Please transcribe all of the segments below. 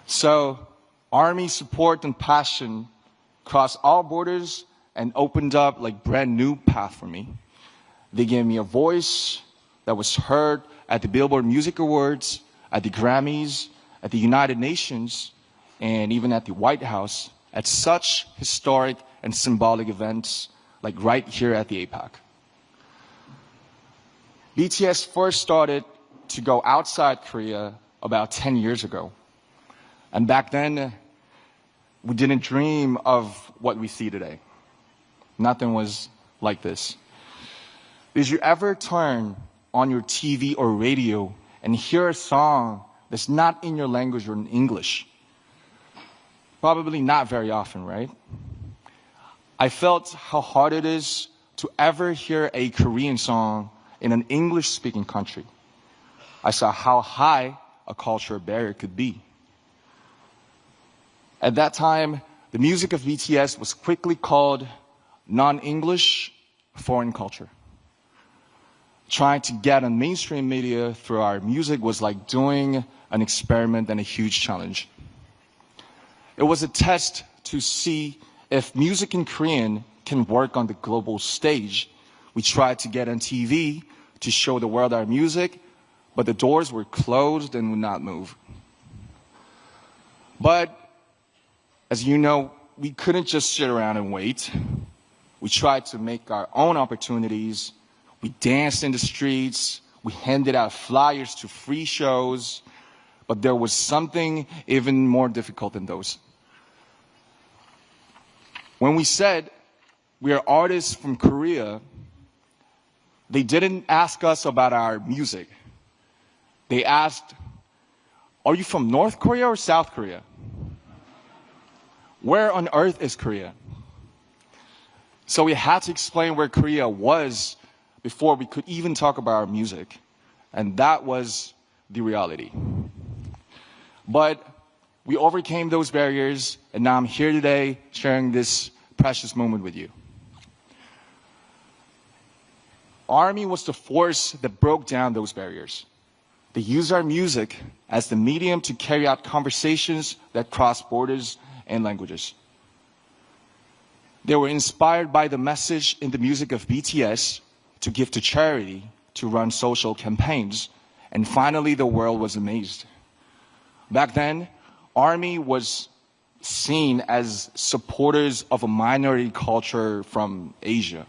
So Army support and passion crossed all borders and opened up like brand new path for me. They gave me a voice that was heard at the Billboard Music Awards, at the Grammys, at the United Nations, and even at the White House, at such historic and symbolic events like right here at the APEC. BTS first started to go outside Korea about 10 years ago. And back then, we didn't dream of what we see today. Nothing was like this. Did you ever turn on your TV or radio and hear a song that's not in your language or in English? Probably not very often, right? I felt how hard it is to ever hear a Korean song in an English-speaking country. I saw how high a cultural barrier could be. At that time, the music of BTS was quickly called non-English foreign culture. Trying to get on mainstream media through our music was like doing an experiment and a huge challenge. It was a test to see if music in Korean can work on the global stage. We tried to get on TV to show the world our music, but the doors were closed and would not move. But, as you know, we couldn't just sit around and wait. We tried to make our own opportunities. We danced in the streets. We handed out flyers to free shows. But there was something even more difficult than those. When we said we are artists from Korea, they didn't ask us about our music. They asked, are you from North Korea or South Korea? Where on earth is Korea? So we had to explain where Korea was before we could even talk about our music. And that was the reality. But we overcame those barriers, and now I'm here today sharing this precious moment with you. Army was the force that broke down those barriers. They used our music as the medium to carry out conversations that cross borders and languages. They were inspired by the message in the music of BTS to give to charity, to run social campaigns, and finally the world was amazed. Back then, Army was seen as supporters of a minority culture from Asia.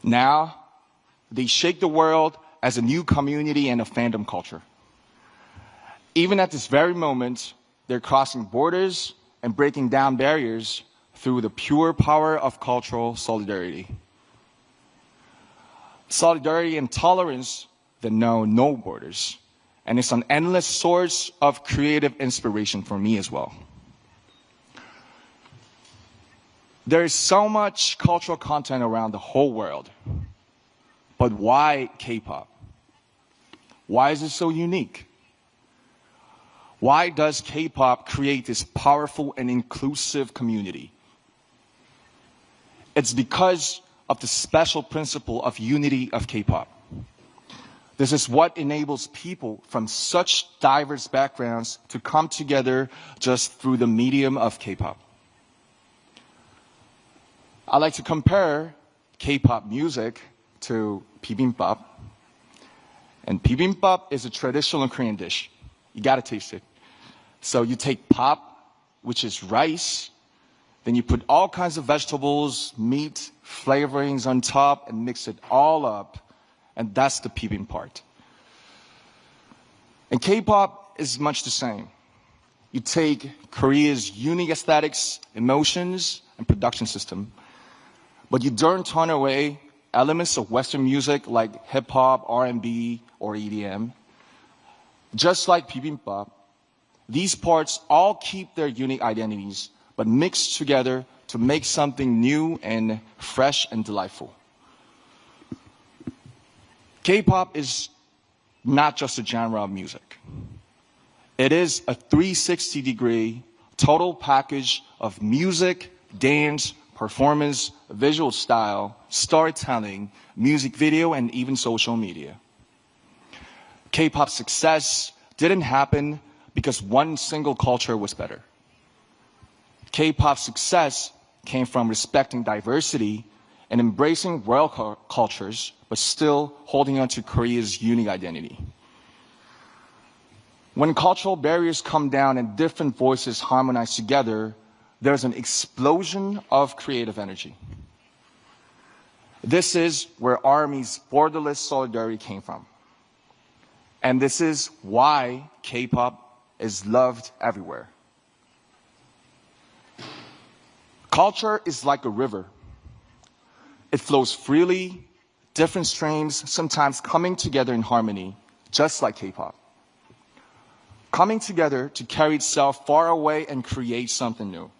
Now, they shake the world as a new community and a fandom culture. Even at this very moment, they're crossing borders and breaking down barriers through the pure power of cultural solidarity. Solidarity and tolerance that know no borders. And it's an endless source of creative inspiration for me as well. There is so much cultural content around the whole world. But why K-pop? Why is it so unique? Why does K-pop create this powerful and inclusive community? It's because of the special principle of unity of K-pop. This is what enables people from such diverse backgrounds to come together just through the medium of K-pop. I like to compare K-pop music to bibimbap. And bibimbap is a traditional Korean dish. You gotta taste it. So you take pop, which is rice, then you put all kinds of vegetables, meat, flavorings on top, and mix it all up. And that's the bibimbap part. And K-pop is much the same. You take Korea's unique aesthetics, emotions, and production system, but you don't turn away elements of Western music like hip-hop, R&B, or EDM. Just like bibimbap, these parts all keep their unique identities, but mix together to make something new and fresh and delightful. K-pop is not just a genre of music. It is a 360-degree total package of music, dance, performance, visual style, storytelling, music video, and even social media. K-pop's success didn't happen because one single culture was better. K-pop's success came from respecting diversity and embracing world cultures, but still holding on to Korea's unique identity. When cultural barriers come down and different voices harmonize together, there's an explosion of creative energy. This is where ARMY's borderless solidarity came from. And this is why K-pop is loved everywhere. Culture is like a river. It flows freely, different streams sometimes coming together in harmony, just like K-pop. Coming together to carry itself far away and create something new.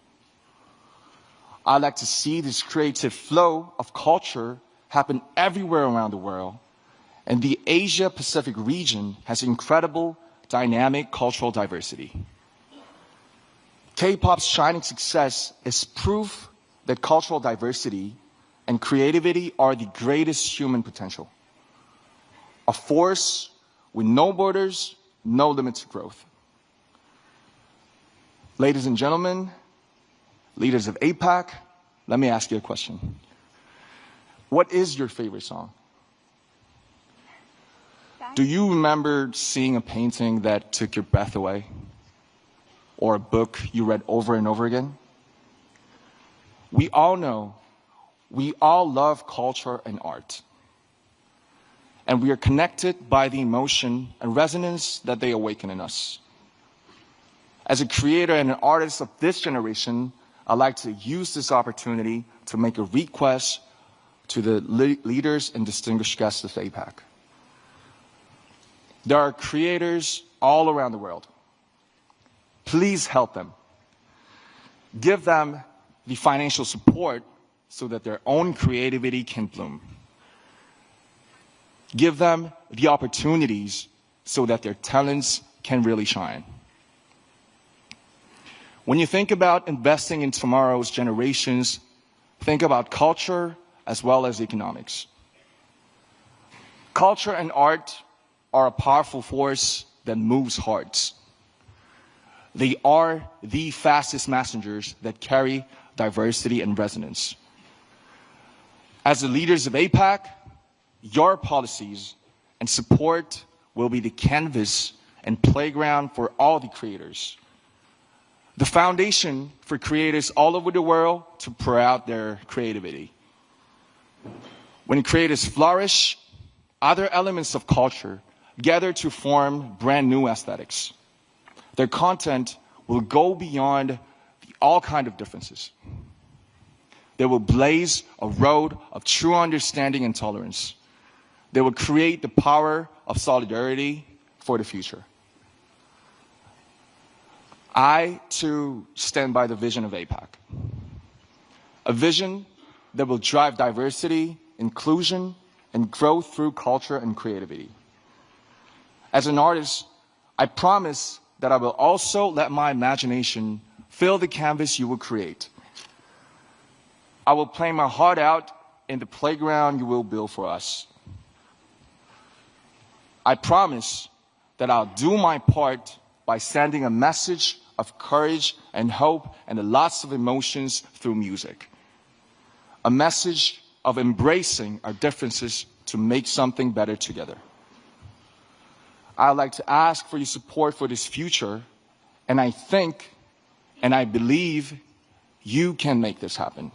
I like to see this creative flow of culture happen everywhere around the world, and the Asia-Pacific region has incredible, dynamic cultural diversity. K-pop's shining success is proof that cultural diversity and creativity are the greatest human potential. A force with no borders, no limit to growth. Ladies and gentlemen, leaders of APEC, let me ask you a question. What is your favorite song? Do you remember seeing a painting that took your breath away? Or a book you read over and over again? We all know, we all love culture and art. And we are connected by the emotion and resonance that they awaken in us. As a creator and an artist of this generation, I'd like to use this opportunity to make a request to the leaders and distinguished guests of APEC. There are creators all around the world. Please help them. Give them the financial support so that their own creativity can bloom. Give them the opportunities so that their talents can really shine. When you think about investing in tomorrow's generations, think about culture as well as economics. Culture and art are a powerful force that moves hearts. They are the fastest messengers that carry diversity and resonance. As the leaders of APEC, your policies and support will be the canvas and playground for all the creators. The foundation for creators all over the world to pour out their creativity. When creators flourish, other elements of culture gather to form brand new aesthetics. Their content will go beyond all kinds of differences. They will blaze a road of true understanding and tolerance. They will create the power of solidarity for the future. I, too, stand by the vision of APEC. A vision that will drive diversity, inclusion, and growth through culture and creativity. As an artist, I promise that I will also let my imagination fill the canvas you will create. I will play my heart out in the playground you will build for us. I promise that I'll do my part by sending a message of courage and hope and lots of emotions through music. A message of embracing our differences to make something better together. I'd like to ask for your support for this future, and I think and I believe you can make this happen.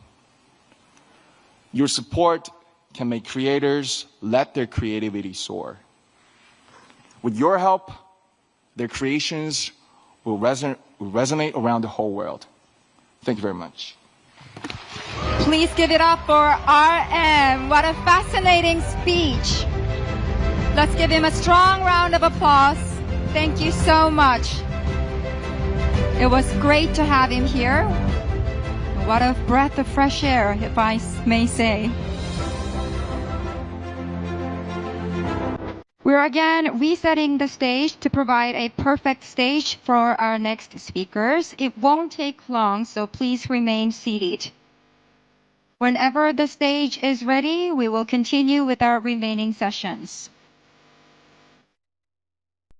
Your support can make creators let their creativity soar. With your help, their creations will resonate around the whole world. Thank you very much. Please give it up for RM. What a fascinating speech. Let's give him a strong round of applause. Thank you so much. It was great to have him here. What a breath of fresh air, if I may say. We're again resetting the stage to provide a perfect stage for our next speakers. It won't take long, so please remain seated. Whenever the stage is ready, we will continue with our remaining sessions.